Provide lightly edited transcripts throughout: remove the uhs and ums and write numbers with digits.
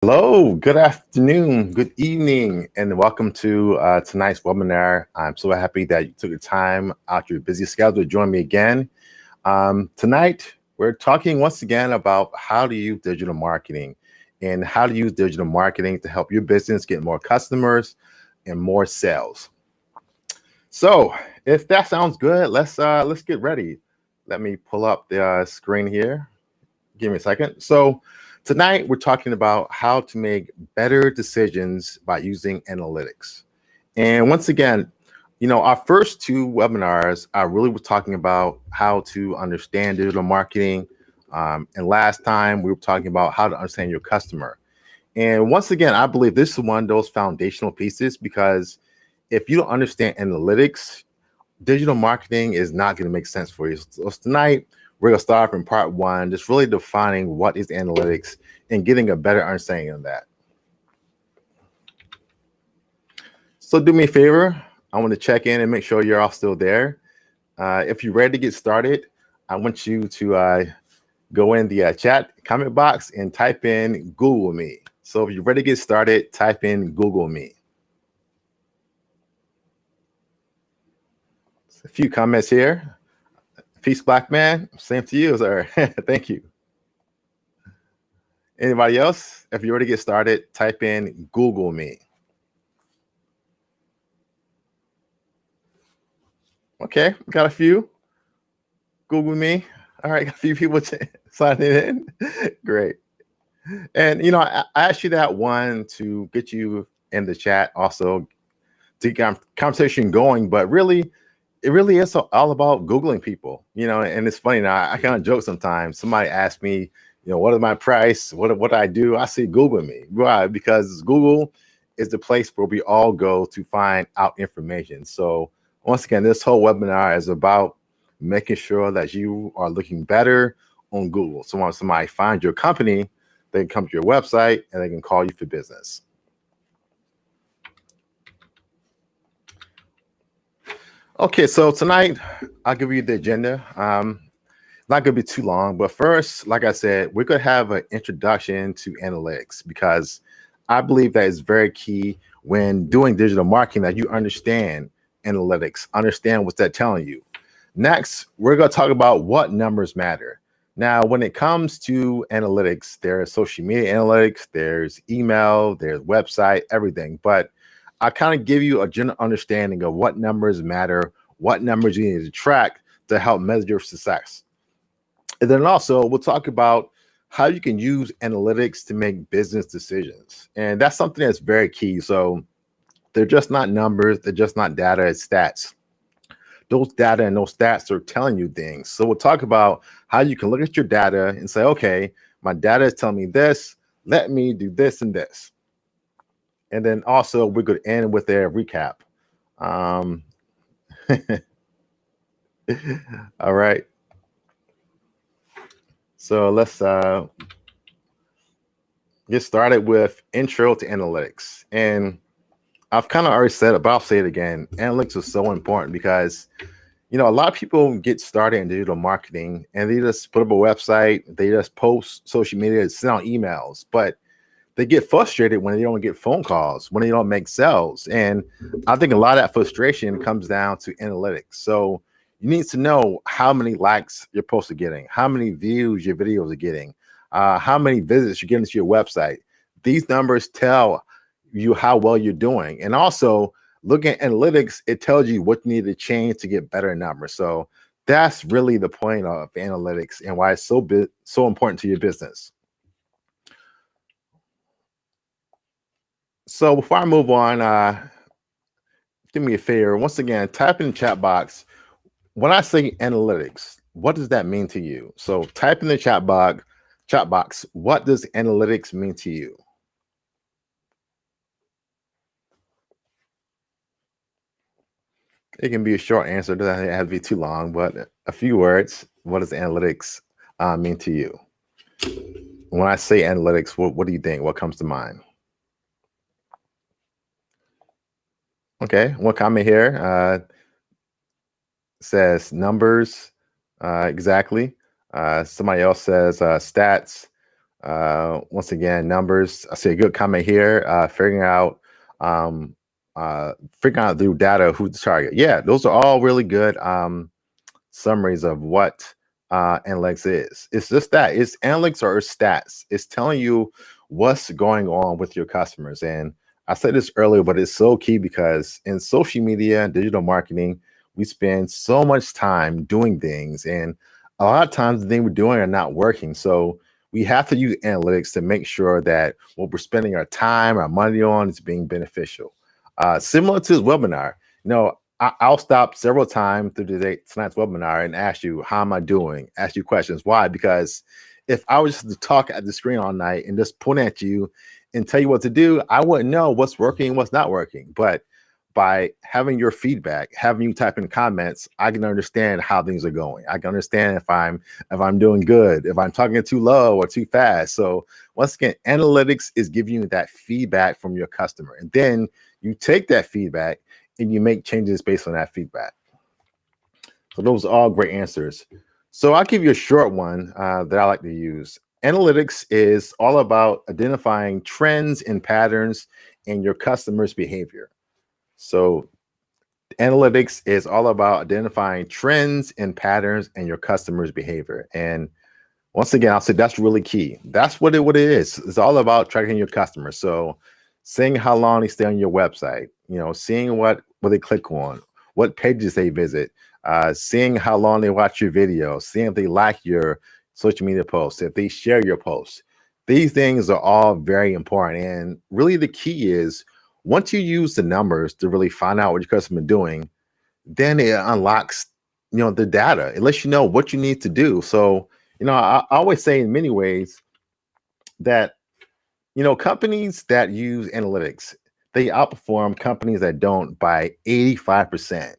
Hello, good afternoon, good evening, and welcome to tonight's webinar. I'm so happy that you took the time out your busy schedule to join me again. Tonight, we're talking once again about how to use digital marketing and how to use digital marketing to help your business get more customers and more sales. So, if that sounds good, let's get ready. Let me pull up the screen here. Give me a second. So tonight we're talking about how to make better decisions by using analytics. And once again, our first two webinars, I really was talking about how to understand digital marketing. And last time we were talking about how to understand your customer. And once again, I believe this is one of those foundational pieces because if you don't understand analytics, digital marketing is not going to make sense for you. So tonight, we're going to start off in part one, just really defining what is analytics and getting a better understanding of that. So do me a favor. I want to check in and make sure you're all still there. If you're ready to get started, I want you to go in the chat comment box and type in Google me. So if you're ready to get started, type in Google me. A few comments here. Peace, Black man. Same to you, sir. Thank you. Anybody else? If you're ready to get started, type in Google me. Okay, got a few. Google me. All right, got a few people signing in. Great. And, I asked you that one to get you in the chat also to get conversation going, but really, it really is all about Googling people, and it's funny now. I kind of joke sometimes. Somebody asks me, what is my price? What I do? I say Google me. Why? Because Google is the place where we all go to find out information. So once again, this whole webinar is about making sure that you are looking better on Google. So when somebody finds your company, they can come to your website and they can call you for business. Okay, so tonight I'll give you the agenda. Not going to be too long, but first, like I said, we're going to have an introduction to analytics because I believe that is very key when doing digital marketing, that you understand analytics, understand what's that telling you. Next, we're going to talk about what numbers matter. Now, when it comes to analytics, there's social media analytics, there's email, there's website, everything. But I kind of give you a general understanding of what numbers matter, what numbers you need to track to help measure your success. And then also we'll talk about how you can use analytics to make business decisions. And that's something that's very key. So they're just not numbers, they're just not data, it's stats. Those data and those stats are telling you things. So we'll talk about how you can look at your data and say, okay, my data is telling me this, let me do this and this. And then also we could end with a recap. All right. So let's get started with intro to analytics. And I've kind of already said it, but I'll say it again. Analytics is so important because, a lot of people get started in digital marketing and they just put up a website, they just post social media, send out emails, but they get frustrated when they don't get phone calls, when they don't make sales. And I think a lot of that frustration comes down to analytics. So you need to know how many likes your posts are getting, how many views your videos are getting, how many visits you're getting to your website. These numbers tell you how well you're doing. And also looking at analytics, it tells you what you need to change to get better numbers. So that's really the point of analytics and why it's so important to your business. So before I move on, do me a favor. Once again, type in the chat box. When I say analytics, what does that mean to you? So type in the chat box, what does analytics mean to you? It can be a short answer. It doesn't have to be too long, but a few words. What does analytics mean to you? When I say analytics, what do you think? What comes to mind? Okay, one comment here says numbers, exactly. Somebody else says stats. Once again, numbers. I see a good comment here. Um, figuring out through data who's the target. Yeah, those are all really good summaries of what analytics is. It's just that it's analytics or stats. It's telling you what's going on with your customers. And I said this earlier, but it's so key because in social media and digital marketing, we spend so much time doing things, and a lot of times the things we're doing are not working. So we have to use analytics to make sure that what we're spending our time, our money on is being beneficial. Similar to this webinar, I'll stop several times through tonight's webinar and ask you, how am I doing? Ask you questions. Why? Because if I was just to talk at the screen all night and just point at you and tell you what to do, I wouldn't know what's working and what's not working. But by having your feedback, having you type in comments, I can understand how things are going. I can understand if I'm doing good, if I'm talking too low or too fast. So once again, analytics is giving you that feedback from your customer. And then you take that feedback and you make changes based on that feedback. So those are all great answers. So I'll give you a short one that I like to use. Analytics is all about identifying trends and patterns in your customers' behavior. So analytics is all about identifying trends and patterns in your customers' behavior. And once again, I'll say that's really key. That's what it is. It's all about tracking your customers. So seeing how long they stay on your website, seeing what they click on, what pages they visit, seeing how long they watch your videos, seeing if they like your social media posts, if they share your posts. These things are all very important. And really the key is once you use the numbers to really find out what your customer is doing, then it unlocks, the data. It lets you know what you need to do. So, I always say in many ways that, companies that use analytics, they outperform companies that don't by 85%.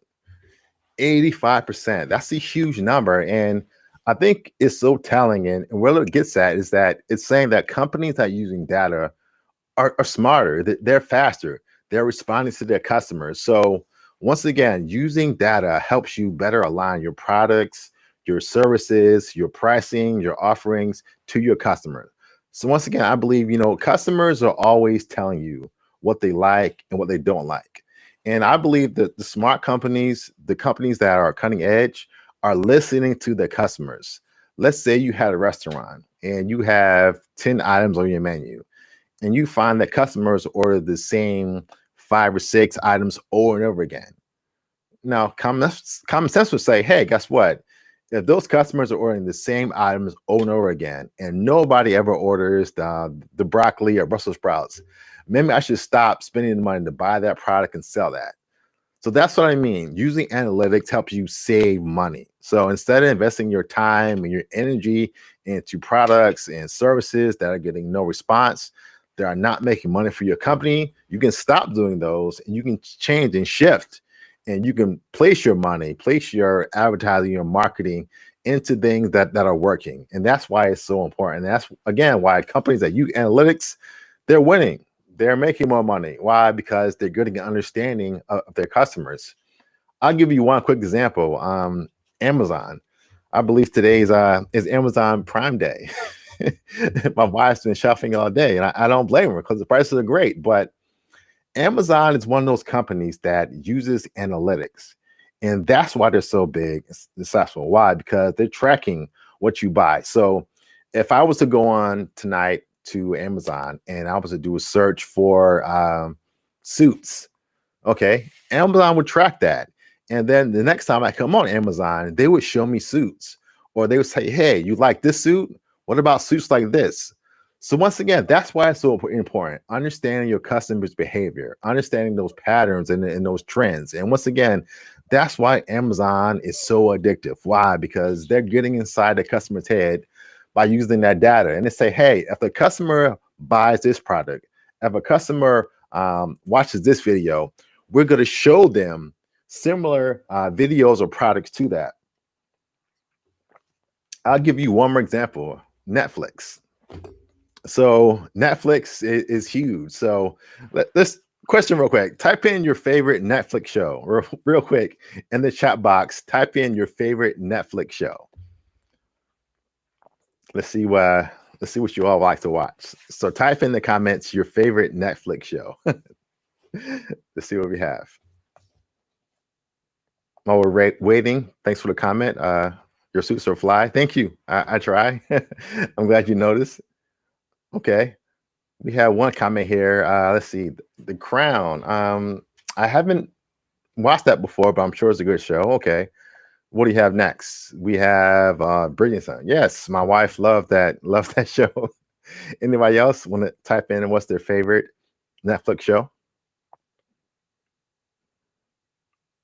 85%. That's a huge number. And I think it's so telling. And where it gets at is that it's saying that companies that are using data are smarter, they're faster, they're responding to their customers. So once again, using data helps you better align your products, your services, your pricing, your offerings to your customers. So once again, I believe, customers are always telling you what they like and what they don't like. And I believe that the smart companies, the companies that are cutting edge, are listening to their customers. Let's say you had a restaurant and you have 10 items on your menu, and you find that customers order the same 5 or 6 items over and over again. Now, common sense would say, hey, guess what? If those customers are ordering the same items over and over again, and nobody ever orders the broccoli or Brussels sprouts, maybe I should stop spending the money to buy that product and sell that. So that's what I mean. Using analytics helps you save money. So instead of investing your time and your energy into products and services that are getting no response, that are not making money for your company, you can stop doing those and you can change and shift, and you can place your money, place your advertising, your marketing into things that are working. And that's why it's so important. And that's, again, why companies that use analytics, they're winning. They're making more money. Why? Because they're getting an understanding of their customers. I'll give you one quick example. Amazon. I believe today is Amazon Prime Day. My wife's been shopping all day, and I don't blame her because the prices are great. But Amazon is one of those companies that uses analytics, and that's why they're so big and successful. Why? Because they're tracking what you buy. So if I was to go on tonight to Amazon and I was to do a search for suits, okay, Amazon would track that. And then the next time I come on Amazon, they would show me suits, or they would say, hey, you like this suit? What about suits like this? So once again, that's why it's so important. Understanding your customers' behavior, understanding those patterns and those trends. And once again, that's why Amazon is so addictive. Why? Because they're getting inside the customer's head by using that data. And they say, hey, if the customer buys this product, if a customer watches this video, we're going to show them similar videos or products to that. I'll give you one more example. Netflix. So Netflix is huge. So let's question real quick. Type in your favorite Netflix show real quick in the chat box. Type in your favorite Netflix show. Let's see Let's see what you all like to watch. So type in the comments your favorite Netflix show. Let's see what we have. While we're waiting, thanks for the comment. Your suits are fly. Thank you. I try. I'm glad you noticed. Okay. We have one comment here. Let's see. The Crown. I haven't watched that before, but I'm sure it's a good show. Okay. What do you have next? We have Brilliant. Yes, my wife loved that. Loved that show. Anybody else want to type in what's their favorite Netflix show?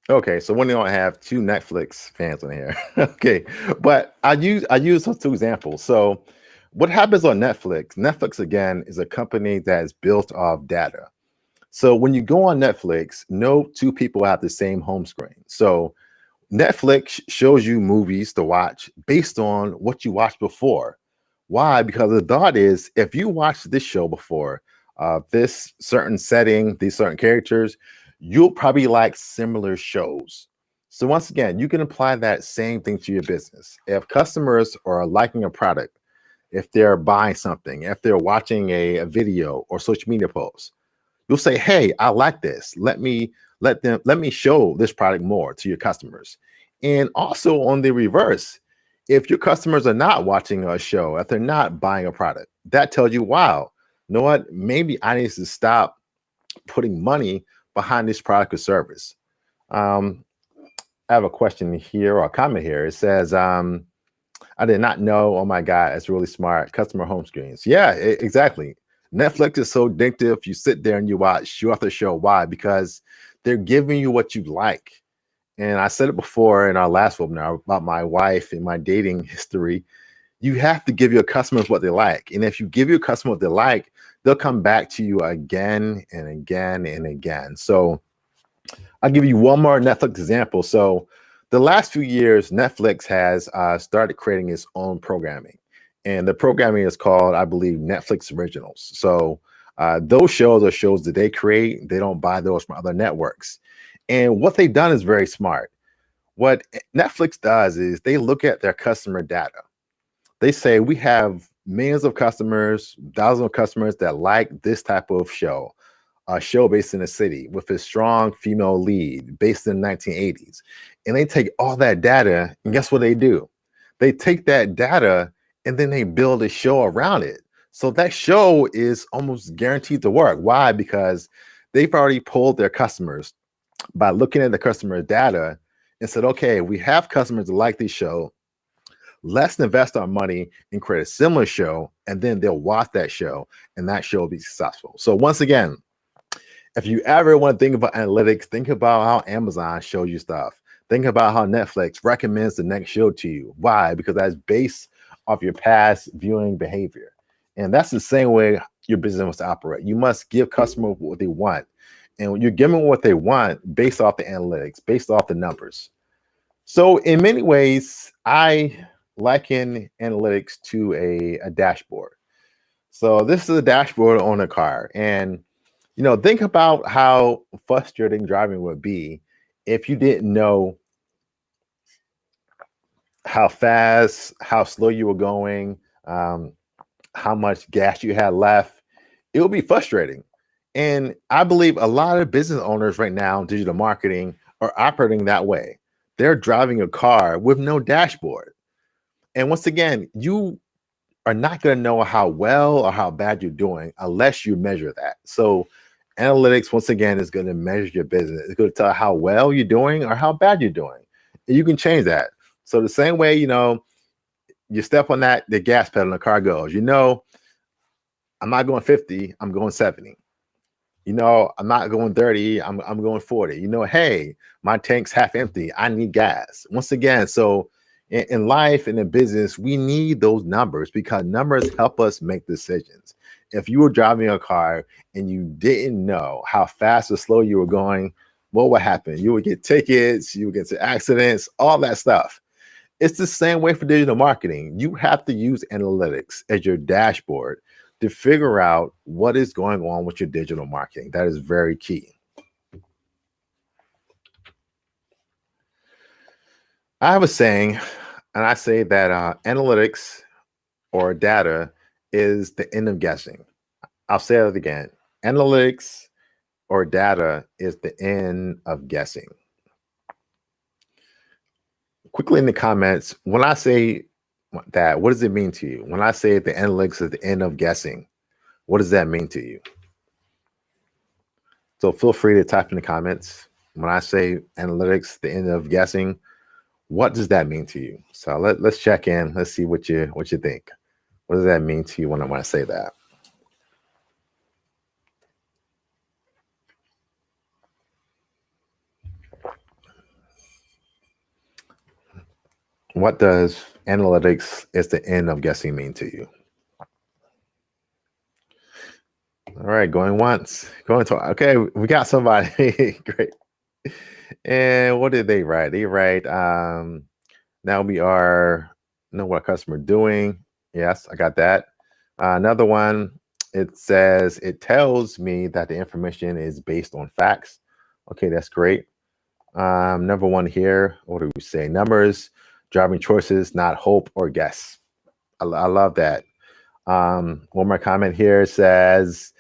Okay, so when you don't have two Netflix fans on here. Okay, but I use those two examples. So what happens on Netflix? Netflix again is a company that is built off data. So when you go on Netflix, no two people have the same home screen. So Netflix shows you movies to watch based on what you watched before. Why? Because the thought is if you watched this show before, this certain setting, these certain characters, you'll probably like similar shows. So once again, you can apply that same thing to your business. If customers are liking a product, if they're buying something, if they're watching a video or social media post, you'll say, "Hey, I like this. Let me show this product more to your customers." And also on the reverse, if your customers are not watching a show, if they're not buying a product, that tells you, wow, you know what? Maybe I need to stop putting money behind this product or service. Um, I have a question here or a comment here. It says, I did not know. Oh my God, it's really smart. Customer home screens. Yeah, exactly. Netflix is so addictive. You sit there and you watch show after show. Why? Because they're giving you what you like. And I said it before in our last webinar about my wife and my dating history. You have to give your customers what they like. And if you give your customer what they like, they'll come back to you again and again and again. So I'll give you one more Netflix example. So the last few years, Netflix has started creating its own programming. And the programming is called, I believe, Netflix Originals. So those shows are shows that they create. They don't buy those from other networks. And what they've done is very smart. What Netflix does is they look at their customer data. They say we have millions of customers, thousands of customers that like this type of show, a show based in a city with a strong female lead based in the 1980s. And they take all that data, and guess what they do? They take that data and then they build a show around it. So that show is almost guaranteed to work. Why? Because they've already pulled their customers by looking at the customer data and said, okay, we have customers that like this show. Let's invest our money and create a similar show, and then they'll watch that show, and that show will be successful. So once again, if you ever want to think about analytics, think about how Amazon shows you stuff. Think about how Netflix recommends the next show to you. Why? Because that's based off your past viewing behavior. And that's the same way your business must operate. You must give customers what they want. And when you're giving what they want based off the analytics, based off the numbers. So in many ways, I liken analytics to a dashboard. So this is a dashboard on a car. And think about how frustrating driving would be if you didn't know how fast, how slow you were going, how much gas you had left. It would be frustrating. And I believe a lot of business owners right now in digital marketing are operating that way. They're driving a car with no dashboard. And once again, you are not going to know how well or how bad you're doing unless you measure that. So analytics, once again, is going to measure your business. It's going to tell how well you're doing or how bad you're doing. And you can change that. So the same way, you step on the gas pedal and the car goes, I'm not going 50, I'm going 70. I'm not going 30, I'm going 40. Hey, my tank's half empty. I need gas. Once again, so in life and in business, we need those numbers because numbers help us make decisions. If you were driving a car and you didn't know how fast or slow you were going, what would happen? You would get tickets, you would get into accidents, all that stuff. It's the same way for digital marketing. You have to use analytics as your dashboard to figure out what is going on with your digital marketing. That is very key. I have a saying, and I say that analytics or data is the end of guessing. I'll say it again. Analytics or data is the end of guessing. Quickly in the comments, when I say that, what does it mean to you? When I say the analytics is the end of guessing, what does that mean to you? So feel free to type in the comments. When I say analytics, the end of guessing, what does that mean to you? So let's check in. Let's see what you think. What does that mean to you when I say that? What does analytics is the end of guessing mean to you? All right, going once, going twice. Okay, we got somebody. Great. And what did they write? They write, now we are know what a customer doing. Yes, I got that. Another one, it says, it tells me that the information is based on facts. Okay, that's great. Number one here, what do we say? Numbers, driving choices, not hope or guess. I love that. One more comment here says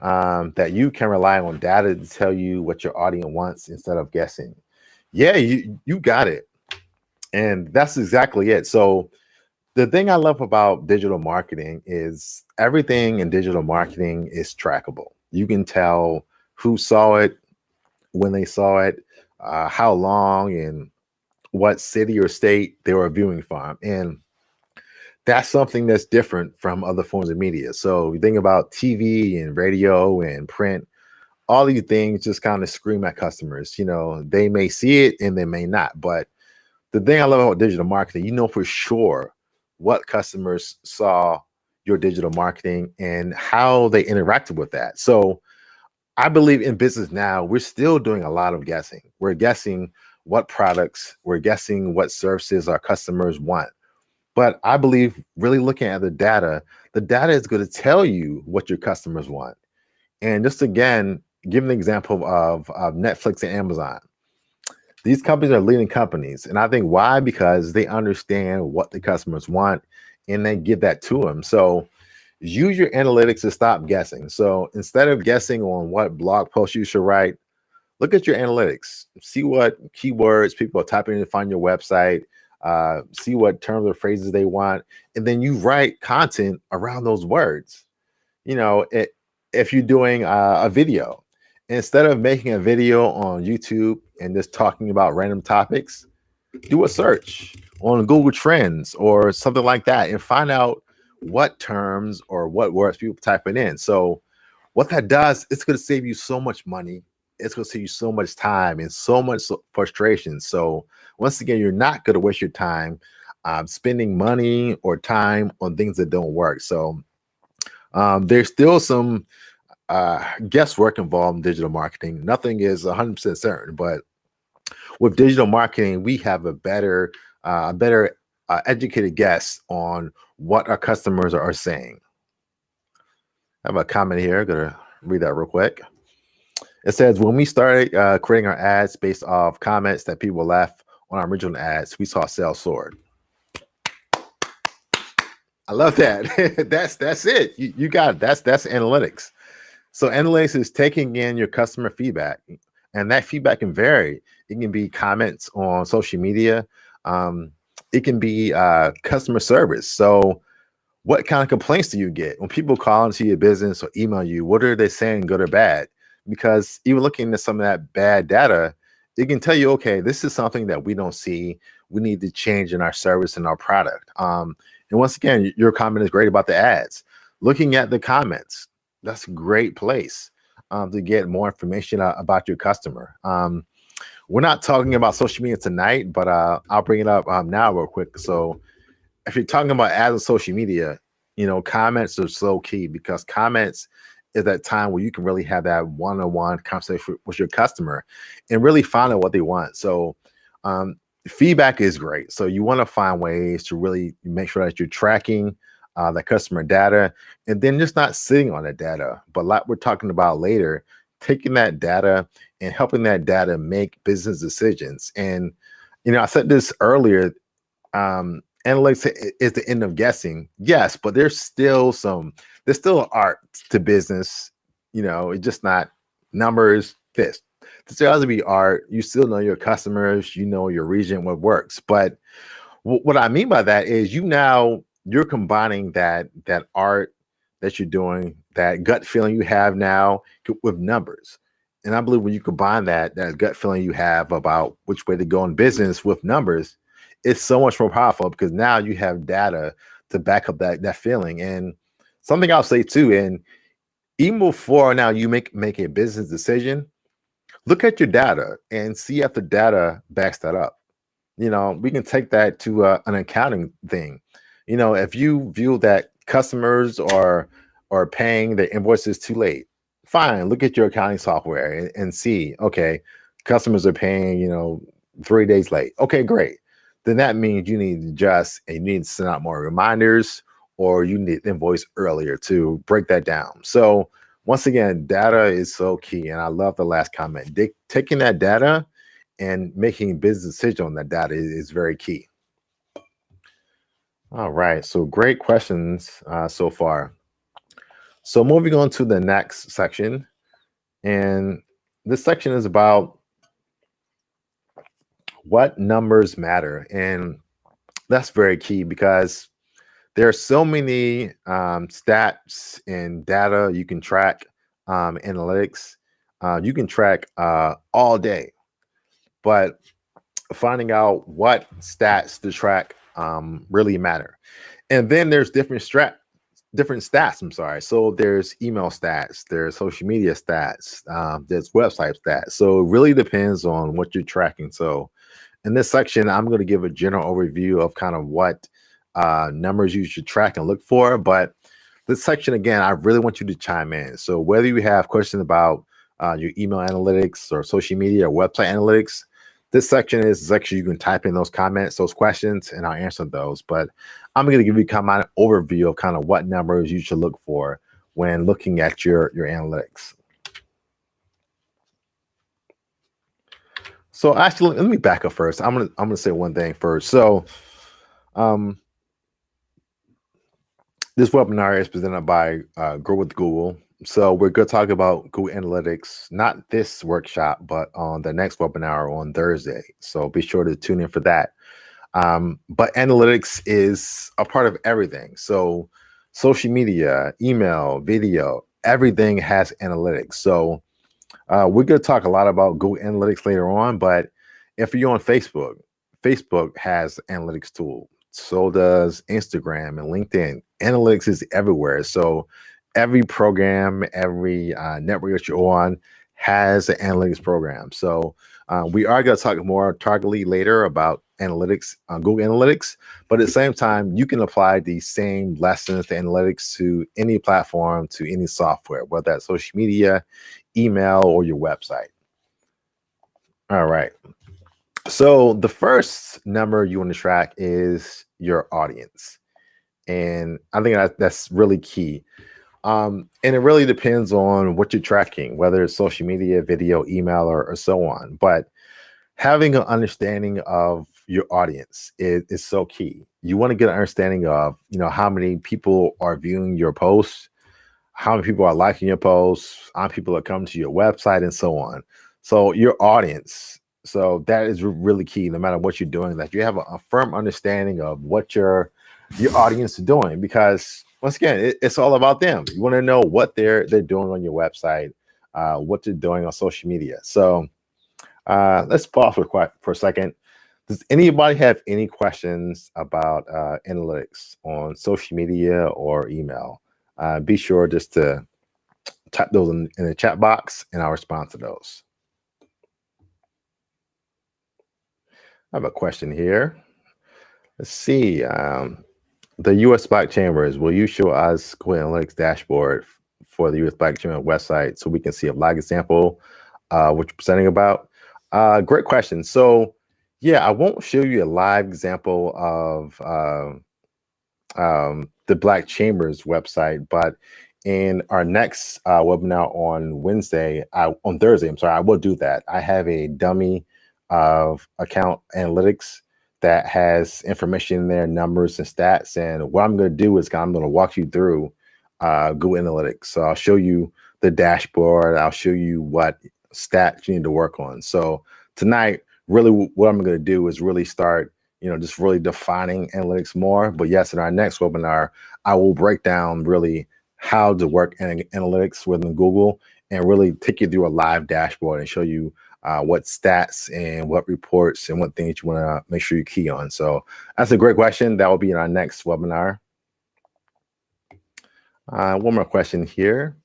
that you can rely on data to tell you what your audience wants instead of guessing. Yeah, you got it. And that's exactly it. So the thing I love about digital marketing is everything in digital marketing is trackable. You can tell who saw it, when they saw it, how long, and what city or state they were viewing from. And that's something that's different from other forms of media. So you think about TV and radio and print, all these things just kind of scream at customers. You know, they may see it and they may not. But the thing I love about digital marketing, you know for sure what customers saw your digital marketing and how they interacted with that. So I believe in business now, we're still doing a lot of guessing. We're guessing what products, we're guessing what services our customers want. But I believe really looking at the data is going to tell you what your customers want. And just again, give an example of Netflix and Amazon. These companies are leading companies. And I think why? Because they understand what the customers want and they give that to them. So use your analytics to stop guessing. So instead of guessing on what blog post you should write, look at your analytics. See what keywords people are typing in to find your website. See what terms or phrases they want. And then you write content around those words. You know, if you're doing a video, instead of making a video on YouTube and just talking about random topics, do a search on Google Trends or something like that and find out what terms or what words people typing in. So what that does, it's going to save you so much money. It's going to save you so much time and so much frustration. So once again, you're not going to waste your time spending money or time on things that don't work. So there's still some guesswork involved in digital marketing. Nothing is 100% certain, but with digital marketing, we have a better educated guess on what our customers are saying. I have a comment here. I'm going to read that real quick. It says, when we started creating our ads based off comments that people left on our original ads, we saw sales soar. I love that. that's it. You got it. That's analytics. So analytics is taking in your customer feedback, and that feedback can vary. It can be comments on social media. It can be customer service. So what kind of complaints do you get when people call into your business or email you? What are they saying, good or bad? Because even looking at some of that bad data, it can tell you, okay, this is something that we don't see. We need to change in our service and our product. And once again, your comment is great about the ads. Looking at the comments, that's a great place to get more information about your customer. We're not talking about social media tonight, but I'll bring it up now real quick. So if you're talking about ads on social media, you know, comments are so key, because comments is that time where you can really have that one-on-one conversation with your customer and really find out what they want. So feedback is great. So you want to find ways to really make sure that you're tracking the customer data, and then just not sitting on the data, but like we're talking about later, taking that data and helping that data make business decisions. And, you know, I said this earlier, analytics is the end of guessing. Yes, but there's still art to business. It's just not numbers. This has to be art. You still know your customers, your region, what works. But what I mean by that is you're combining that art that you're doing, that gut feeling you have now with numbers. And I believe when you combine that gut feeling you have about which way to go in business with numbers, it's so much more powerful because now you have data to back up that feeling. And something I'll say too, and even before now you make a business decision, look at your data and see if the data backs that up. We can take that to an accounting thing. If you view that customers are paying their invoices too late, fine, look at your accounting software and see, okay, customers are paying 3 days late. Okay, great. Then that means you need to adjust and you need to send out more reminders, or you need to invoice earlier to break that down. So once again, data is so key. And I love the last comment. Taking that data and making business decisions on that data is very key. All right, so great questions so far. So moving on to the next section, and this section is about what numbers matter, and that's very key because there are so many stats and data you can track, analytics. You can track all day, but finding out what stats to track really matter. And then there's different stats. I'm sorry. So there's email stats, there's social media stats, there's website stats. So it really depends on what you're tracking. So in this section, I'm going to give a general overview of kind of what numbers you should track and look for. But this section, again, I really want you to chime in. So whether you have questions about your email analytics or social media or website analytics, this section is a section you can type in those comments, those questions, and I'll answer those. But I'm going to give you kind of an overview of kind of what numbers you should look for when looking at your analytics. So actually, let me back up first. I'm gonna say one thing first. So this webinar is presented by Grow with Google. So we're going to talk about Google Analytics, not this workshop, but on the next webinar on Thursday. So be sure to tune in for that. But analytics is a part of everything. So social media, email, video, everything has analytics. So we're going to talk a lot about Google Analytics later on. But if you're on Facebook, Facebook has analytics tool. So does Instagram and LinkedIn. Analytics is everywhere. So every program, every network that you're on has an analytics program. So we are going to talk more targetedly later about analytics, Google Analytics. But at the same time, you can apply these same lessons to analytics to any platform, to any software, whether that's social media, email, or your website. All right. So the first number you want to track is your audience. And I think that's really key. And it really depends on what you're tracking, whether it's social media, video, email, or so on. But having an understanding of your audience is so key. You want to get an understanding of, how many people are viewing your posts, how many people are liking your posts, how many people are coming to your website, and so on. So your audience. So that is really key, no matter what you're doing, that you have a firm understanding of what your audience is doing, because once again, it's all about them. You want to know what they're doing on your website, what they're doing on social media. So let's pause for a second. Does anybody have any questions about analytics on social media or email? Be sure just to type those in the chat box and I'll respond to those. I have a question here. Let's see. The U.S. Black Chambers, will you show us Google Analytics dashboard for the U.S. Black Chamber website so we can see a live example what you're presenting about? Great question. So yeah, I won't show you a live example of the Black Chambers website, but in our next webinar on Thursday, I'm sorry, I will do that. I have a dummy of account analytics that has information in there, numbers and stats. And what I'm going to do is I'm going to walk you through Google Analytics. So I'll show you the dashboard. I'll show you what stats you need to work on. So tonight, really what I'm going to do is really start, just really defining analytics more. But yes, in our next webinar, I will break down really how to work in analytics within Google and really take you through a live dashboard and show you what stats and what reports and what things you want to make sure you key on. So that's a great question. That will be in our next webinar. One more question here.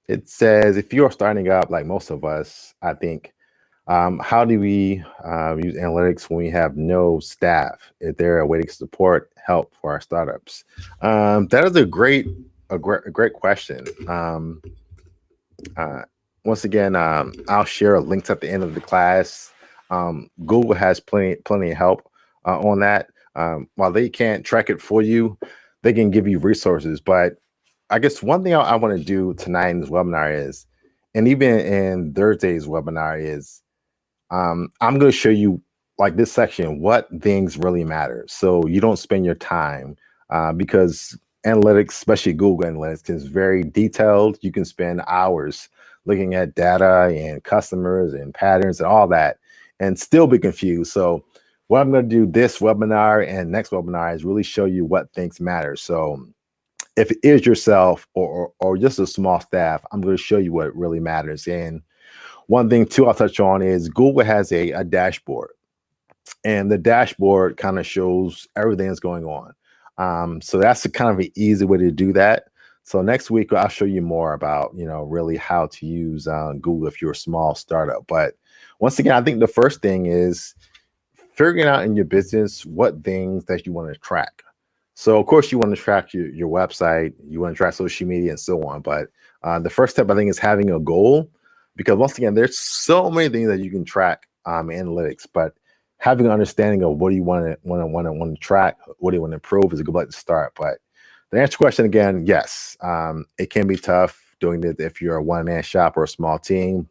It says, if you're starting up like most of us, I think, how do we use analytics when we have no staff? Is there a way to support help for our startups? That is a great question. Once again, I'll share links at the end of the class. Google has plenty of help on that. While they can't track it for you, they can give you resources. But I guess one thing I want to do tonight in this webinar is, and even in Thursday's webinar is, I'm going to show you, like this section, what things really matter. So you don't spend your time because analytics, especially Google Analytics, is very detailed. You can spend hours looking at data and customers and patterns and all that and still be confused. So what I'm going to do this webinar and next webinar is really show you what things matter. So if it is yourself or just a small staff, I'm going to show you what really matters. And one thing too I'll touch on is Google has a dashboard, and the dashboard kind of shows everything that's going on. So that's kind of an easy way to do that. So next week, I'll show you more about, really how to use Google if you're a small startup. But once again, I think the first thing is figuring out in your business what things that you want to track. So of course you want to track your website, you want to track social media and so on. But the first step, I think, is having a goal, because once again, there's so many things that you can track analytics, but having an understanding of what do you want to track, what do you want to improve is a good place to start. But to answer your question again, yes, it can be tough doing it if you're a one-man shop or a small team.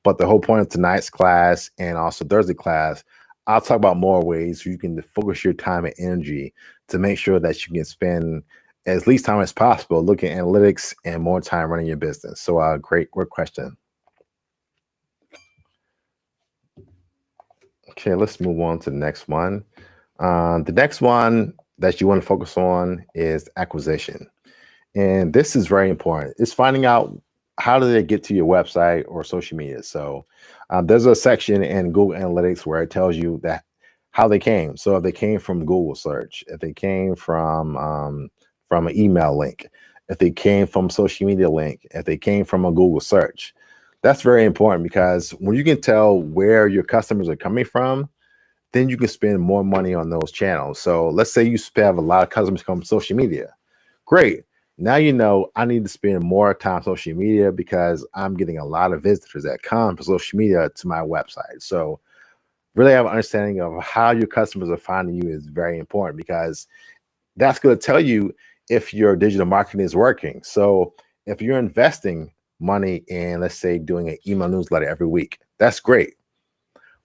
But the whole point of tonight's class and also Thursday class, I'll talk about more ways you can focus your time and energy to make sure that you can spend as least time as possible looking at analytics and more time running your business. So great question. Okay, let's move on to the next one. The next one that you want to focus on is acquisition. And this is very important. It's finding out how do they get to your website or social media. So there's a section in Google Analytics where it tells you that how they came. So if they came from Google search, if they came from an email link, if they came from social media link, if they came from a Google search. That's very important, because when you can tell where your customers are coming from, then you can spend more money on those channels. So let's say you have a lot of customers come from social media. Great. Now you know I need to spend more time on social media because I'm getting a lot of visitors that come from social media to my website. So really have an understanding of how your customers are finding you is very important, because that's going to tell you if your digital marketing is working. So if you're investing money in, let's say, doing an email newsletter every week, that's great.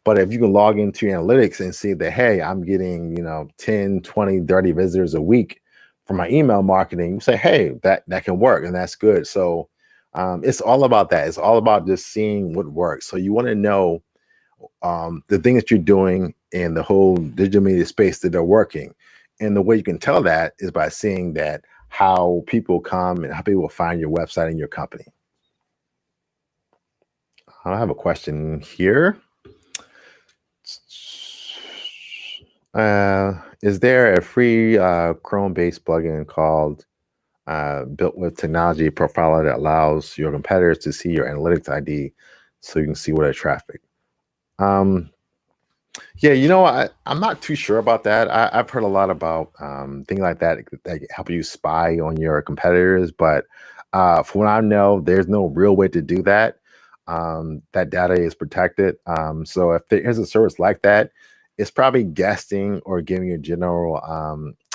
But if you can log into your analytics and see that, hey, I'm getting 10, 20, 30 visitors a week from my email marketing, you say, hey, that can work, and that's good. So it's all about that. It's all about just seeing what works. So you want to know the things that you're doing in the whole digital media space that are working. And the way you can tell that is by seeing that how people come and how people find your website and your company. I have a question here. Is there a free Chrome-based plugin called Built with Technology Profiler that allows your competitors to see your analytics ID so you can see what traffic? Yeah, I'm not too sure about that. I've heard a lot about things like that help you spy on your competitors, but from what I know, there's no real way to do that. That data is protected. So if there is a service like that, it's probably guessing or giving you a general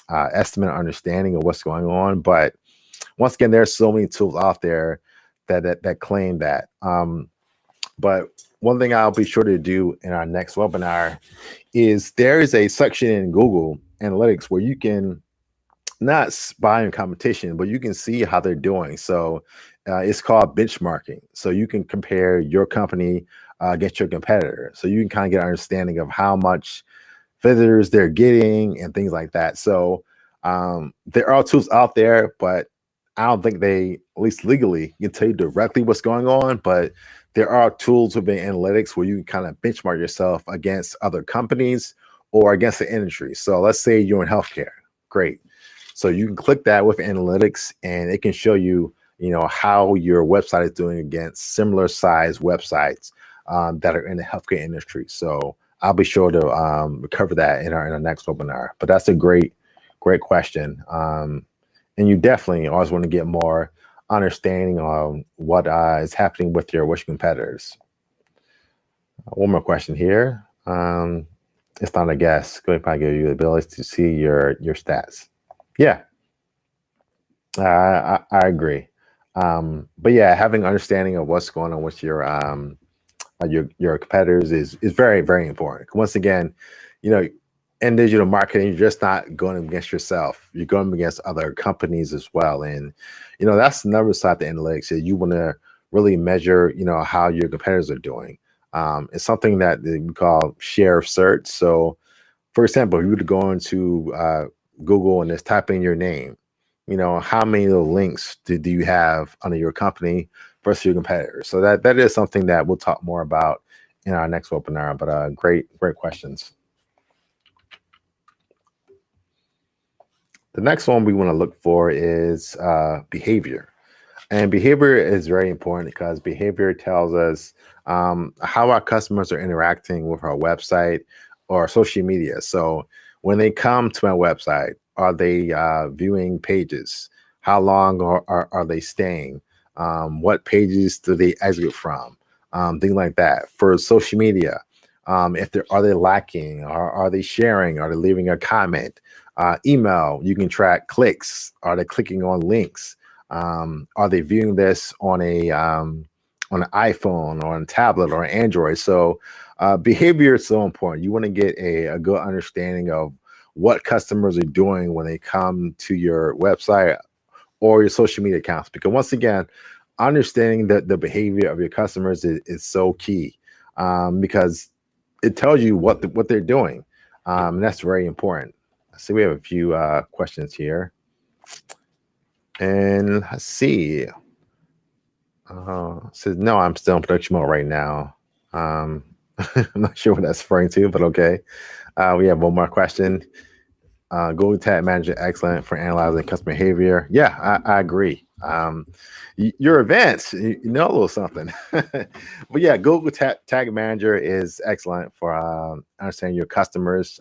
estimate or understanding of what's going on. But once again, there's so many tools out there that claim that. But one thing I'll be sure to do in our next webinar is there is a section in Google Analytics where you can not spy in competition, but you can see how they're doing. So it's called benchmarking. So you can compare your company against your competitor. So you can kind of get an understanding of how much visitors they're getting and things like that. So there are tools out there, but I don't think they, at least legally, can tell you directly what's going on. But there are tools within analytics where you can kind of benchmark yourself against other companies or against the industry. So let's say you're in healthcare. Great. So you can click that with analytics and it can show you, how your website is doing against similar size websites that are in the healthcare industry. So I'll be sure to cover that in our next webinar. But that's a great question. And you definitely always want to get more understanding on what is happening with your competitors. One more question here. It's not a guess. Go ahead, probably give you the ability to see your stats. Yeah, I agree. But yeah, having understanding of what's going on with your competitors is very, very important. Once again, in digital marketing, you're just not going against yourself. You're going against other companies as well. And, that's the number side of the analytics. You want to really measure, how your competitors are doing. It's something that we call share of search. So, for example, if you were to go into Google and just type in your name, how many little links do you have under your company versus your competitors? So that is something that we'll talk more about in our next webinar. But great questions. The next one we want to look for is behavior. And behavior is very important because behavior tells us how our customers are interacting with our website or social media. So when they come to my website, are they viewing pages? How long are they staying? What pages do they exit from? Things like that. For social media, are they liking? Are they sharing? Are they leaving a comment? Email, you can track clicks. Are they clicking on links? Are they viewing this on an iPhone or on a tablet or Android? So behavior is so important. You want to get a good understanding of what customers are doing when they come to your website or your social media accounts. Because once again, understanding the behavior of your customers is so key because it tells you what they're doing. And that's very important. So we have a few questions here. And let's see. Says, no, I'm still in production mode right now. I'm not sure what that's referring to, but okay. We have one more question. Google Tag Manager, excellent for analyzing customer behavior. Yeah, I agree. You're advanced, you know a little something. But yeah, Google Tag Manager is excellent for understanding your customers.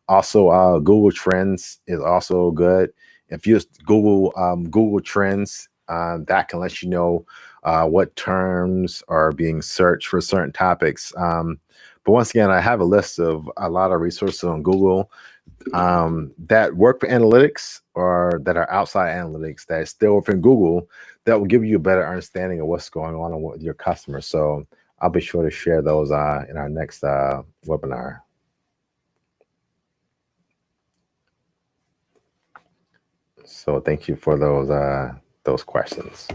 Also, Google Trends is also good. If you use Google Trends, that can let you know what terms are being searched for certain topics. But once again, I have a list of a lot of resources on Google that work for analytics or that are outside analytics that is still within Google that will give you a better understanding of what's going on with your customers. So I'll be sure to share those in our next webinar. So thank you for those questions.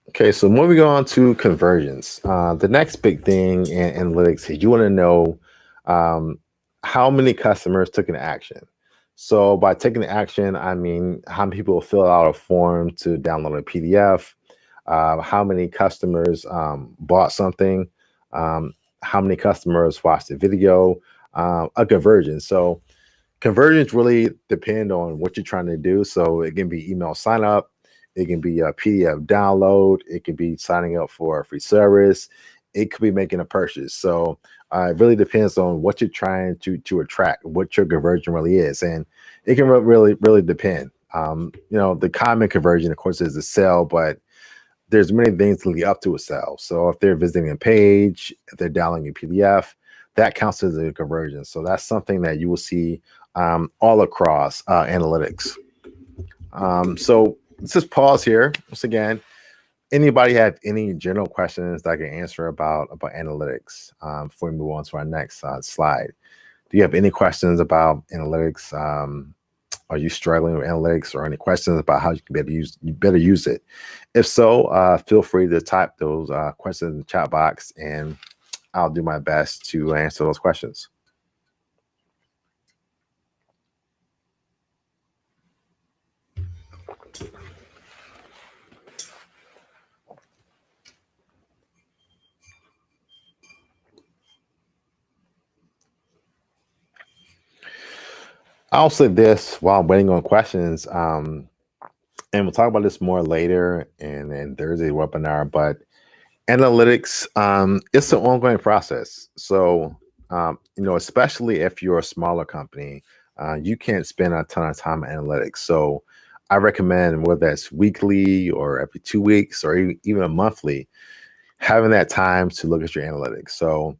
Okay, so moving on to conversions. The next big thing in analytics is you want to know how many customers took an action. So by taking the action, I mean how many people fill out a form to download a PDF, how many customers bought something, how many customers watched the video, a conversion. So conversions really depend on what you're trying to do. So it can be email sign up, it can be a PDF download, it can be signing up for a free service, it could be making a purchase. So it really depends on what you're trying to attract, what your conversion really is, and it can really depend. The common conversion, of course, is a sale, but there's many things to lead up to a sale. So if they're visiting a page, if they're downloading a PDF, that counts as a conversion. So that's something that you will see all across analytics. So let's just pause here once again. Anybody have any general questions that I can answer about analytics before we move on to our next slide? Do you have any questions about analytics? Are you struggling with analytics, or any questions about how you can better use it? If so, feel free to type those questions in the chat box, and I'll do my best to answer those questions. I'll say this while I'm waiting on questions, and we'll talk about this more later in Thursday webinar, but analytics, it's an ongoing process. So, especially if you're a smaller company, you can't spend a ton of time on analytics. So I recommend, whether that's weekly or every 2 weeks or even a monthly, having that time to look at your analytics. So,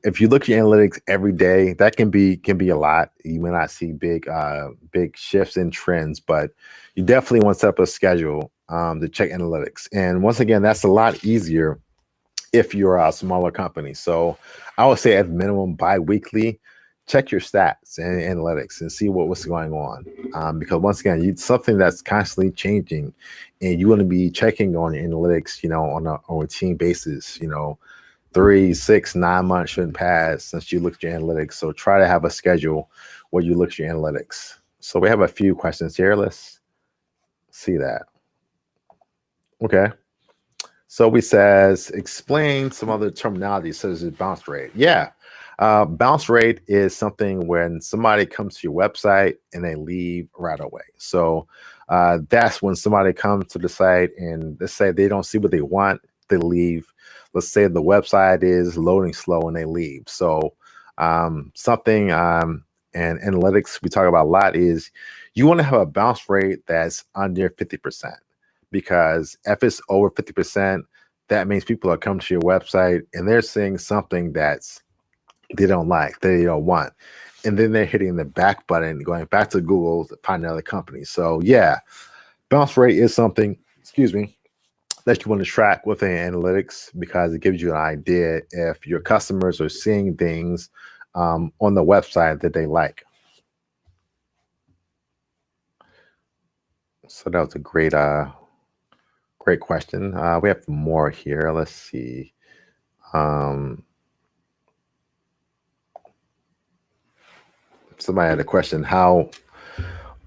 if you look at your analytics every day, that can be a lot. You may not see big shifts in trends, but you definitely want to set up a schedule to check analytics. And once again, that's a lot easier if you're a smaller company. So I would say at minimum bi-weekly, check your stats and analytics and see what's going on. Because once again, it's something that's constantly changing, and you want to be checking on your analytics, on a routine basis. 3, 6, 9 months shouldn't pass since you looked at your analytics. So try to have a schedule where you look at your analytics. So we have a few questions here. Let's see that. Okay. So we says, explain some other terminology such as bounce rate. Yeah. Bounce rate is something when somebody comes to your website and they leave right away. So that's when somebody comes to the site and let's say they don't see what they want, they leave. Let's say the website is loading slow and they leave. So something and analytics we talk about a lot is you want to have a bounce rate that's under 50%, because if it's over 50%, that means people are coming to your website and they're seeing something that's they don't like, they don't want, and then they're hitting the back button, going back to Google to find another company. So yeah, bounce rate is something, that you want to track within analytics, because it gives you an idea if your customers are seeing things on the website that they like. So that was a great question. We have more here. Let's see. Somebody had a question: how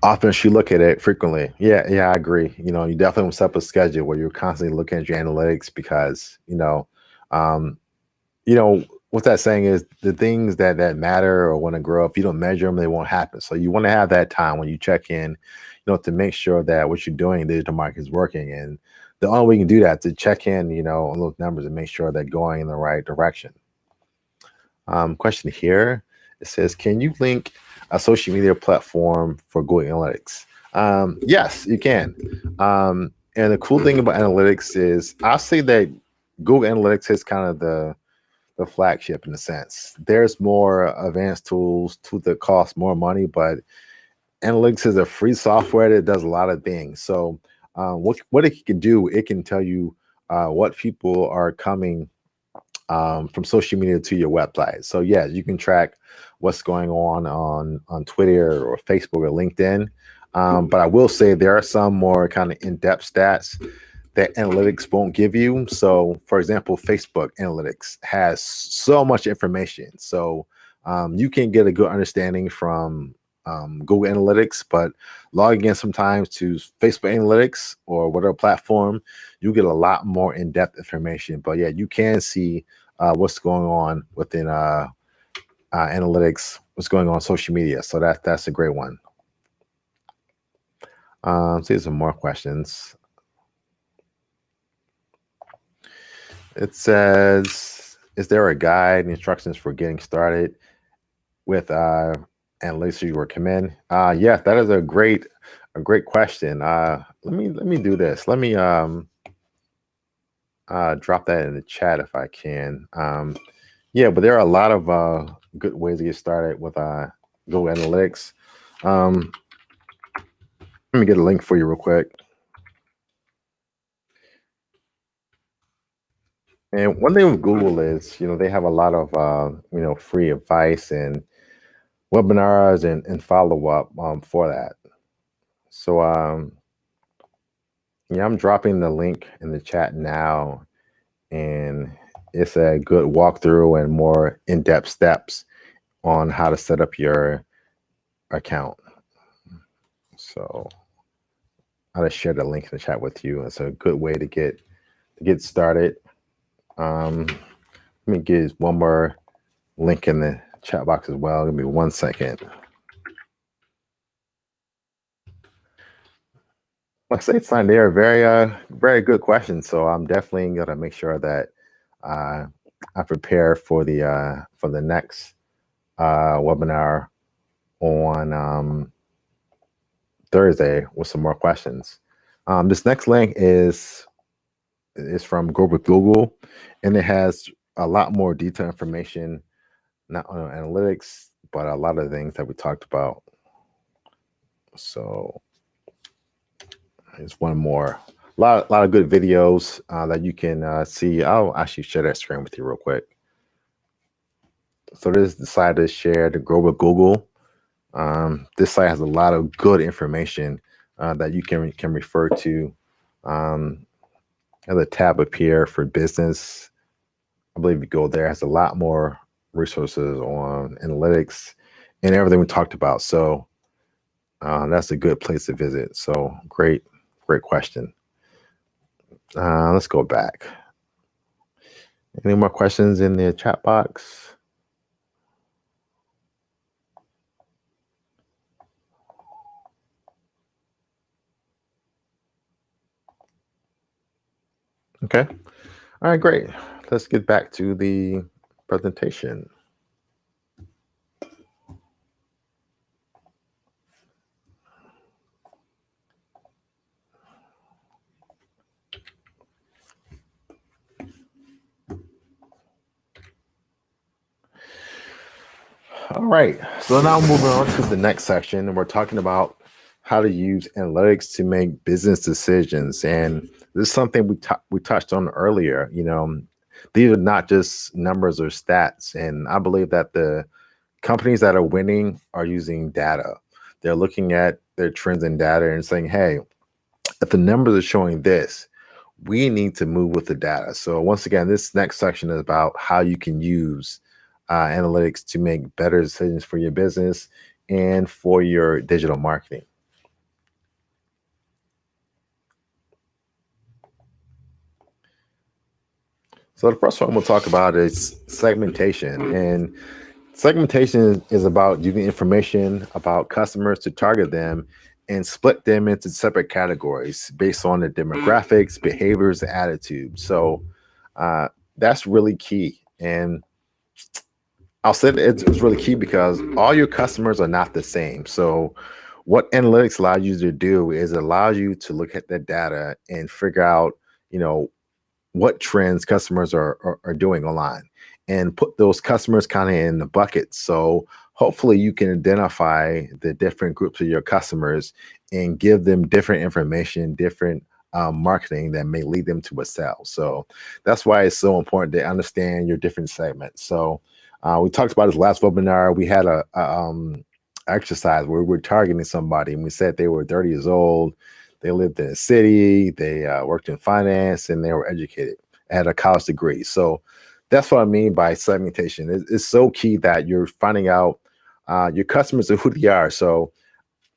often should you look at it? Frequently. Yeah, I agree. You definitely want to set up a schedule where you're constantly looking at your analytics, because what that saying is, the things that matter or want to grow, if you don't measure them, they won't happen. So you want to have that time when you check in, to make sure that what you're doing in digital marketing is working. And the only way you can do that is to check in, on those numbers and make sure they're going in the right direction. Question here. It says, can you link a social media platform for Google Analytics? Yes, you can. And the cool thing about analytics is, I'll say that Google Analytics is kind of the flagship in a sense. There's more advanced tools that cost more money, but analytics is a free software that does a lot of things. So what it can do, it can tell you what people are coming from social media to your website. So yeah, you can track what's going on Twitter or Facebook or LinkedIn. But I will say there are some more kind of in-depth stats that analytics won't give you. So for example, Facebook analytics has so much information. So you can get a good understanding from Google Analytics, but logging in sometimes to Facebook Analytics or whatever platform, you get a lot more in-depth information. But yeah, you can see what's going on within analytics, what's going on social media. So that's a great one. See some more questions. It says, is there a guide and instructions for getting started with analytics you recommend? Yeah, that is a great question. Let me do this. Let me drop that in the chat if I can. Yeah, but there are a lot of good ways to get started with Google Analytics. Let me get a link for you real quick. And one thing with Google is, they have a lot of, free advice and webinars and follow up for that. So, yeah, I'm dropping the link in the chat now, and it's a good walkthrough and more in-depth steps on how to set up your account. So I'll just share the link in the chat with you. It's a good way to get started. Let me give one more link in the chat box as well. Give me 1 second. Like I say, it's not there. Very good question. So I'm definitely gonna make sure that I prepare for the next webinar on Thursday with some more questions. This next link is from Go with Google, and it has a lot more detailed information, not on analytics, but a lot of things that we talked about. So there's one more. A lot of good videos that you can see. I'll actually share that screen with you real quick. So this decided to share the Grow with Google. This site has a lot of good information that you can refer to. As a tab up here for business, I believe you go there, it has a lot more resources on analytics and everything we talked about. So that's a good place to visit. So great question. Let's go back. Any more questions in the chat box? Okay. All right, great. Let's get back to the presentation. All right, so now moving on to the next section, and we're talking about how to use analytics to make business decisions. And this is something we touched on earlier. These are not just numbers or stats. And I believe that the companies that are winning are using data. They're looking at their trends in data and saying, hey, if the numbers are showing this, we need to move with the data. So once again, this next section is about how you can use analytics to make better decisions for your business and for your digital marketing. So the first one we'll talk about is segmentation. And segmentation is about using information about customers to target them and split them into separate categories based on their demographics, behaviors, attitudes. So that's really key. And I'll say it's really key because all your customers are not the same. So what analytics allows you to do is it allows you to look at that data and figure out, what trends customers are doing online and put those customers kind of in the buckets. So hopefully you can identify the different groups of your customers and give them different information, different marketing that may lead them to a sale. So that's why it's so important to understand your different segments. So we talked about this last webinar. We had a exercise where we were targeting somebody, and we said they were 30 years old. They lived in a city, they worked in finance, and they were educated, had a college degree. So that's what I mean by segmentation. It's so key that you're finding out your customers and who they are. So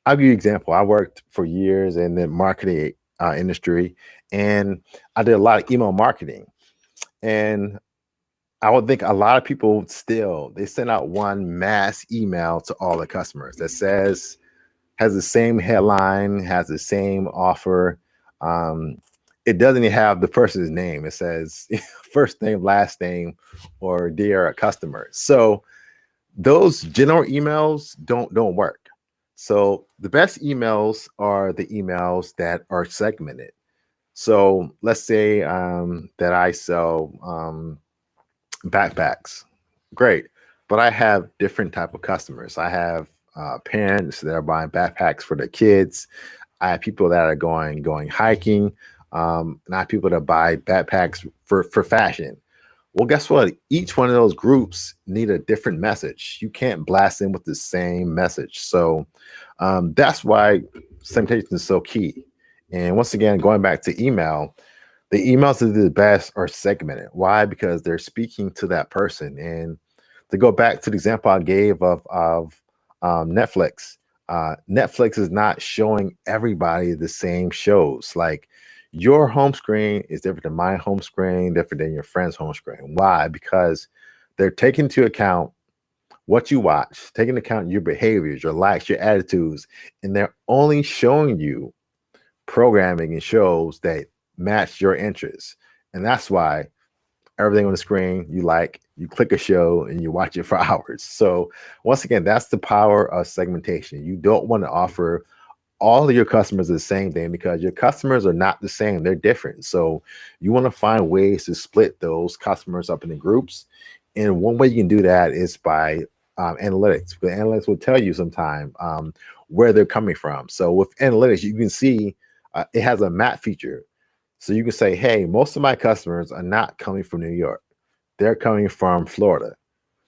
I'll give you an example. I worked for years in the marketing industry, and I did a lot of email marketing. And I would think a lot of people they send out one mass email to all the customers that has the same headline, has the same offer. It doesn't even have the person's name. It says first name, last name, or dear customer. So those general emails don't work. So the best emails are the emails that are segmented. So let's say that I sell backpacks. Great. But I have different type of customers. I have parents that are buying backpacks for their kids. I have people that are going hiking. And I have people that buy backpacks for fashion. Well, guess what? Each one of those groups need a different message. You can't blast in with the same message. So that's why segmentation is so key. And once again, going back to email, the emails that do the best are segmented. Why? Because they're speaking to that person. And to go back to the example I gave of Netflix, Netflix is not showing everybody the same shows. Like your home screen is different than my home screen, different than your friend's home screen. Why? Because they're taking into account what you watch, taking into account your behaviors, your likes, your attitudes, and they're only showing you programming and shows that match your interests. And that's why everything on the screen you like, you click a show and you watch it for hours. So once again, that's the power of segmentation. You don't want to offer all of your customers the same thing because your customers are not the same. They're different. So you want to find ways to split those customers up into groups. And one way you can do that is by analytics. But analytics will tell you sometime where they're coming from. So with analytics, you can see it has a map feature. So you can say, hey, most of my customers are not coming from New York. They're coming from Florida.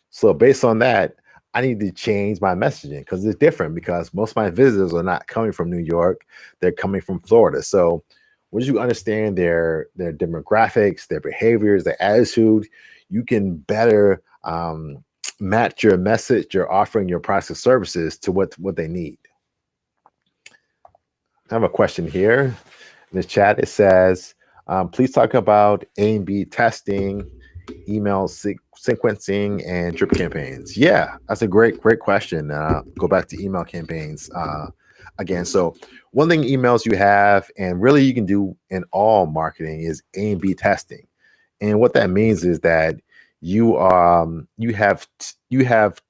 So based on that, I need to change my messaging because it's different because most of my visitors are not coming from New York. They're coming from Florida. So once you understand their demographics, their behaviors, their attitude, you can better match your message, your offering, your products and services to what they need. I have a question here in the chat. It says, please talk about A and B testing, email sequencing, and drip campaigns. Yeah, that's a great question. Go back to email campaigns again. So one thing emails you have, and really you can do in all marketing, is A and B testing. And what that means is that you have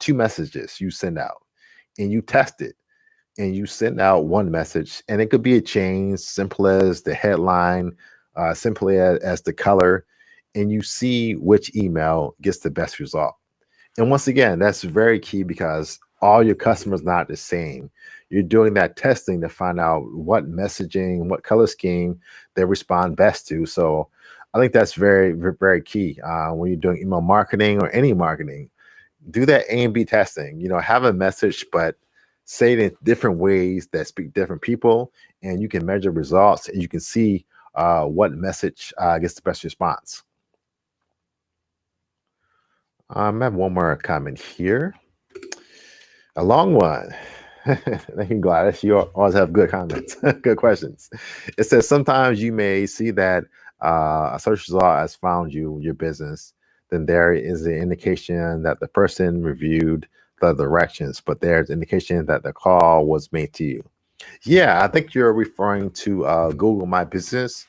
two messages you send out, and you test it. And you send out one message, and it could be a change, simple as the headline, simply as the color, and you see which email gets the best result. And once again, that's very key because all your customers not the same. You're doing that testing to find out what messaging, what color scheme they respond best to. So I think that's very, very key when you're doing email marketing or any marketing. Do that A and B testing. Have a message, but say it in different ways that speak different people, and you can measure results and you can see what message gets the best response. I have one more comment here, a long one. Thank you, Gladys. You always have good comments, good questions. It says sometimes you may see that a search result has found your business. Then there is an indication that the person reviewed the directions, but there's indication that the call was made to you. Yeah, I think you're referring to Google My Business,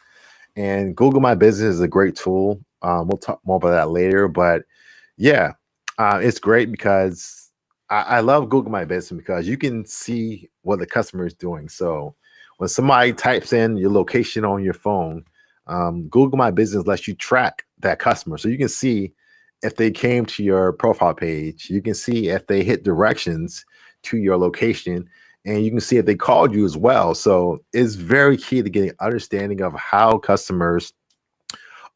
and Google My Business is a great tool. We'll talk more about that later, but yeah, it's great because I love Google My Business because you can see what the customer is doing. So when somebody types in your location on your phone, Google My Business lets you track that customer. So you can see if they came to your profile page, you can see if they hit directions to your location, and you can see if they called you as well. So it's very key to getting understanding of how customers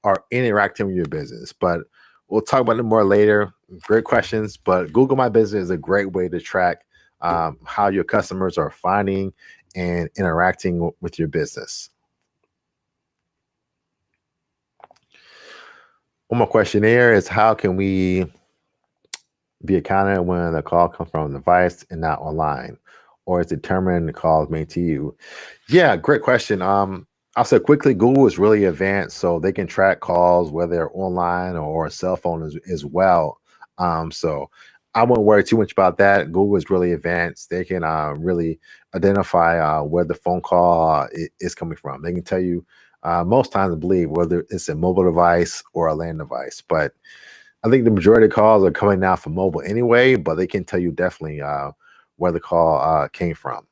are interacting with your business. But we'll talk about it more later. Great questions, but Google My Business is a great way to track how your customers are finding and interacting with your business. One more question here is, how can we be accounted when the call comes from a device and not online, or is determined the call is made to you? Yeah, great question. I'll say quickly, Google is really advanced, so they can track calls whether they're online or a cell phone as well. So I wouldn't worry too much about that. Google is really advanced. They can really identify where the phone call is coming from. They can tell you most times, I believe, whether it's a mobile device or a land device. But I think the majority of calls are coming now from mobile anyway, but they can tell you definitely where the call came from.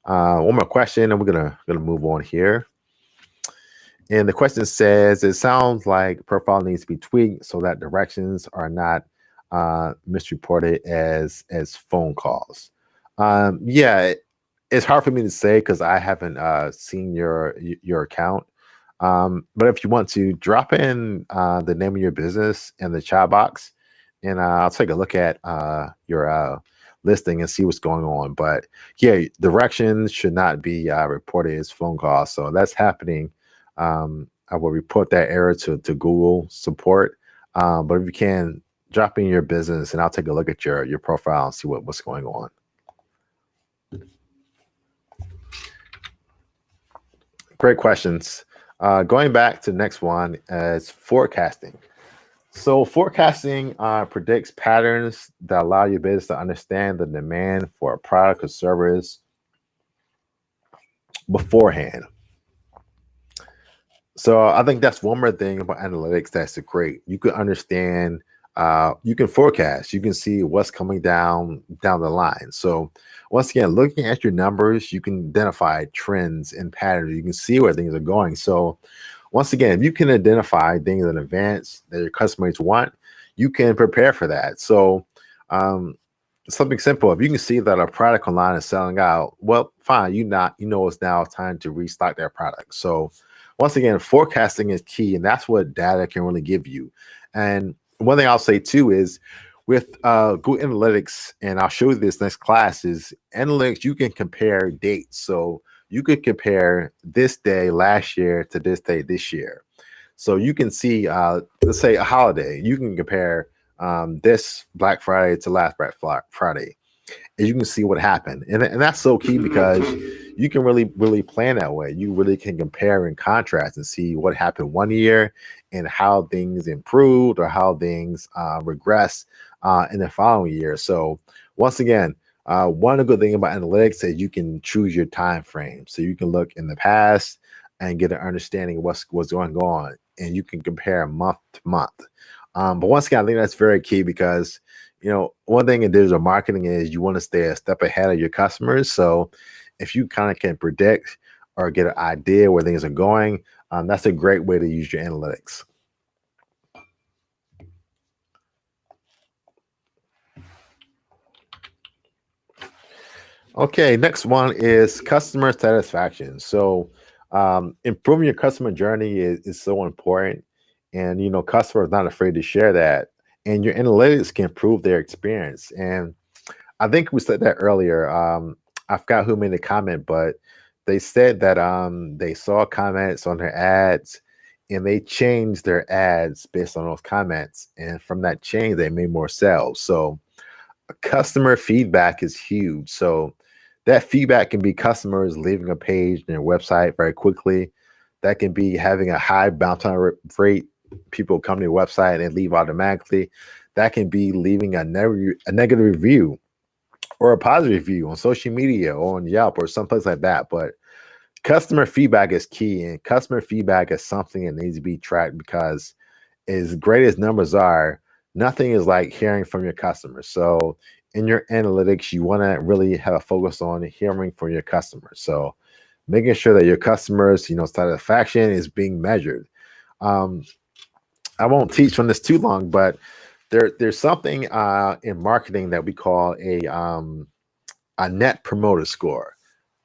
One more question, and we're gonna move on here. And the question says, it sounds like profile needs to be tweaked so that directions are not misreported as phone calls. Yeah, it's hard for me to say because I haven't seen your account. But if you want to drop in the name of your business in the chat box, and I'll take a look at your listing and see what's going on. But yeah, directions should not be reported as phone calls. So that's happening. I will report that error to Google support. But if you can, drop in your business and I'll take a look at your profile and see what's going on. Great questions. Going back to the next one is forecasting. So forecasting predicts patterns that allow your business to understand the demand for a product or service beforehand. So I think that's one more thing about analytics that's great. You can understand, you can forecast, you can see what's coming down the line. So once again, looking at your numbers, you can identify trends and patterns. You can see where things are going. So once again, if you can identify things in advance that your customers want, you can prepare for that. So something simple, if you can see that a product online is selling out, well, fine, you know it's now time to restock that product. So once again, forecasting is key, and that's what data can really give you. And one thing I'll say too is with Google Analytics, and I'll show you this next class, is analytics, you can compare dates. So you could compare this day last year to this day this year. So you can see, let's say a holiday, you can compare this Black Friday to last Black Friday. And you can see what happened. And that's so key because you can really plan that way. You really can compare and contrast and see what happened one year and how things improved or how things regress in the following year. So once again, one good thing about analytics is you can choose your time frame. So you can look in the past and get an understanding of what's going on, and you can compare month to month. But once again, I think that's very key because one thing in digital marketing is you want to stay a step ahead of your customers. So if you kind of can predict or get an idea where things are going, that's a great way to use your analytics. Okay, next one is customer satisfaction. So improving your customer journey is so important. And, customers are not afraid to share that. And your analytics can improve their experience. And I think we said that earlier. I forgot who made the comment, but they said that they saw comments on their ads and they changed their ads based on those comments. And from that change, they made more sales. So customer feedback is huge. So that feedback can be customers leaving a page in their website very quickly. That can be having a high bounce rate. People come to your website and leave automatically. That can be leaving a negative review or a positive review on social media or on Yelp or someplace like that. But customer feedback is key, and customer feedback is something that needs to be tracked because as great as numbers are, nothing is like hearing from your customers. So in your analytics, you want to really have a focus on hearing from your customers. So making sure that your customers, satisfaction is being measured. I won't teach on this too long, but there's something in marketing that we call a net promoter score.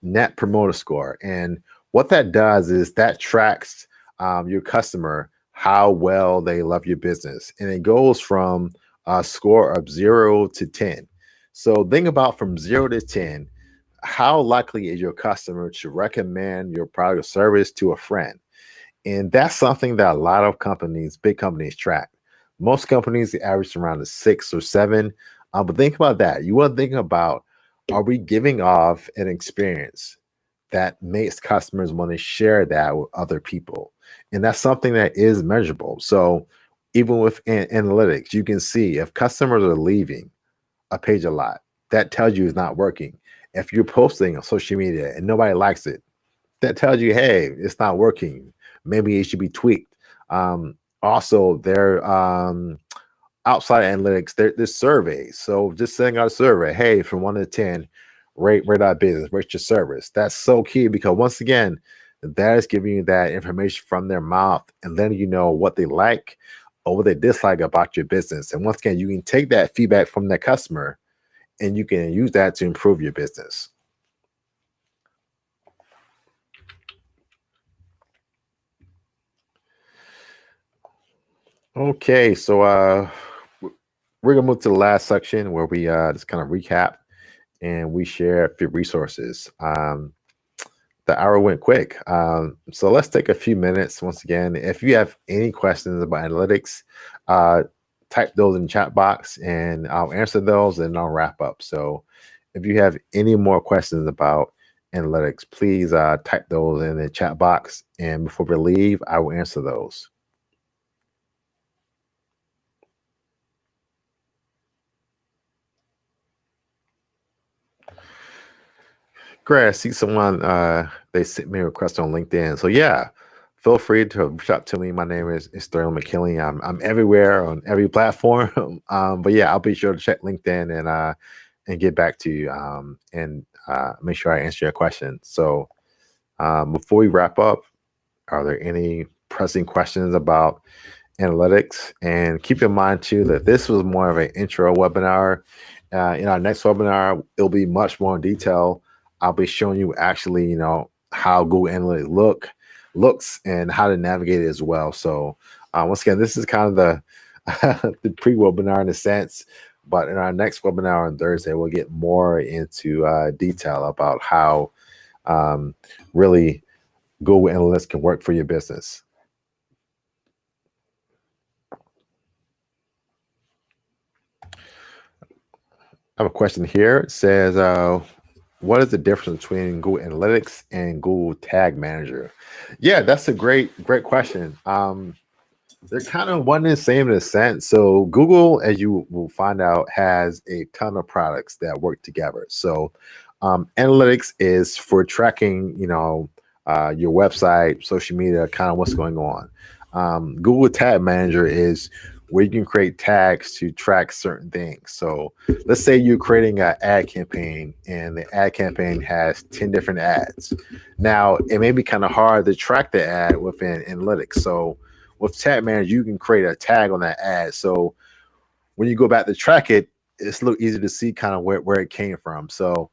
Net promoter score. And what that does is that tracks your customer, how well they love your business. And it goes from a score of 0 to 10. So think about from 0 to 10, how likely is your customer to recommend your product or service to a friend? And that's something that a lot of companies, big companies, track. Most companies average around a 6 or 7. But think about that. You want to think about, are we giving off an experience that makes customers want to share that with other people? And that's something that is measurable. So even with analytics, you can see if customers are leaving a page a lot, that tells you it's not working. If you're posting on social media and nobody likes it, that tells you, hey, it's not working. Maybe it should be tweaked. Also, they're outside analytics, there's surveys. So just sending out a survey, hey, from 1 to 10, rate our business, rate your service. That's so key because once again, that is giving you that information from their mouth and letting you know what they like or what they dislike about your business. And once again, you can take that feedback from that customer and you can use that to improve your business. Okay, so we're gonna move to the last section where we just kind of recap and we share a few resources. The hour went quick, so let's take a few minutes once again. If you have any questions about analytics, uh, type those in the chat box, and I'll answer those, and I'll wrap up. So, if you have any more questions about analytics, please type those in the chat box, and before we leave, I will answer those. Great. I see someone they sent me a request on LinkedIn. So yeah, feel free to reach out to me. My name is Sterling McKinley. I'm everywhere on every platform. But yeah, I'll be sure to check LinkedIn and get back to you and make sure I answer your question. So before we wrap up, are there any pressing questions about analytics? And keep in mind too that this was more of an intro webinar. In our next webinar, it'll be much more in detail. I'll be showing you actually, how Google Analytics looks and how to navigate it as well. So once again, this is kind of the the pre-webinar in a sense. But in our next webinar on Thursday, we'll get more into detail about how really Google Analytics can work for your business. I have a question here. It says, what is the difference between Google Analytics and Google Tag Manager? Yeah, that's a great question. They're kind of one and the same in a sense. So Google, as you will find out, has a ton of products that work together. So analytics is for tracking, your website, social media, kind of what's going on. Google Tag Manager is where you can create tags to track certain things. So let's say you're creating an ad campaign and the ad campaign has 10 different ads. Now, it may be kind of hard to track the ad within analytics. So with Tag Manager, you can create a tag on that ad. So when you go back to track it, it's a little easier to see kind of where it came from. So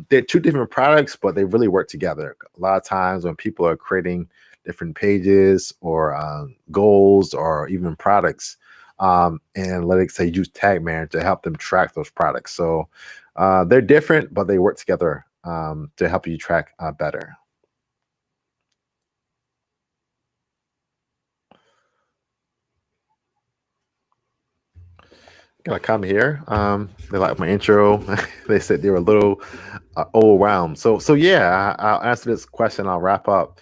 they're two different products, but they really work together. A lot of times when people are creating different pages or goals or even products, analytics, they use Tag Manager to help them track those products. So they're different, but they work together to help you track better. Got a comment here. They like my intro. They said they were a little overwhelmed. So yeah, I'll answer this question. I'll wrap up.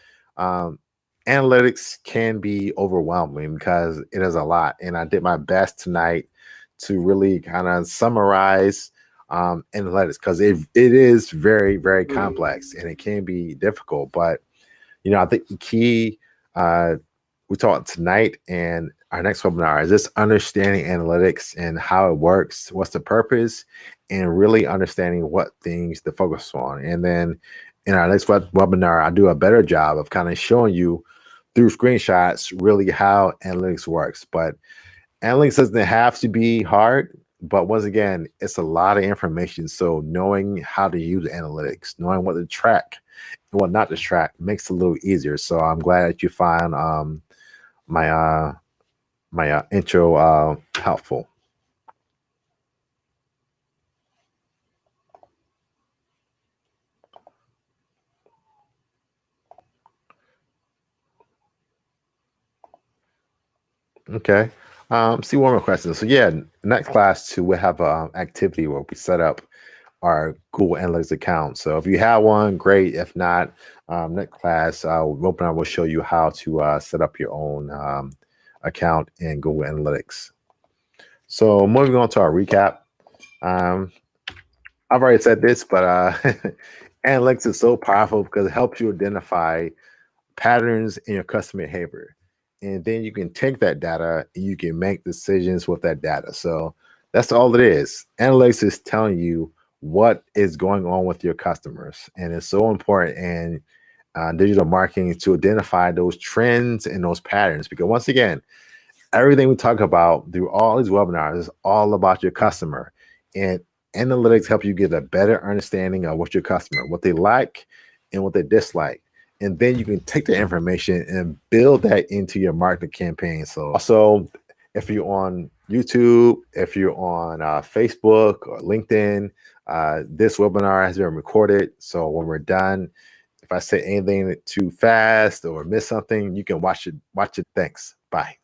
Analytics can be overwhelming because it is a lot, and I did my best tonight to really kind of summarize analytics because it is very, very complex and it can be difficult. But I think the key we talked tonight and our next webinar is just understanding analytics and how it works, what's the purpose, and really understanding what things to focus on. And then in our next webinar, I do a better job of kind of showing you through screenshots really how analytics works. But analytics doesn't have to be hard, but once again, it's a lot of information. So knowing how to use analytics, knowing what to track and what not to track makes it a little easier. So I'm glad that you find my intro helpful. Okay. See one more question. So yeah, next class too, we'll have an activity where we set up our Google Analytics account. So if you have one, great. If not, next class, webinar will show you how to set up your own account in Google Analytics. So moving on to our recap. I've already said this, but analytics is so powerful because it helps you identify patterns in your customer behavior. And then you can take that data and you can make decisions with that data. So that's all it is. Analytics is telling you what is going on with your customers. And it's so important in digital marketing to identify those trends and those patterns. Because once again, everything we talk about through all these webinars is all about your customer. And analytics help you get a better understanding of what your customer, what they like and what they dislike. And then you can take the information and build that into your marketing campaign. So also If you're on YouTube, if you're on Facebook or LinkedIn, this webinar has been recorded. So when we're done, if I say anything too fast or miss something, you can watch it. Thanks. Bye.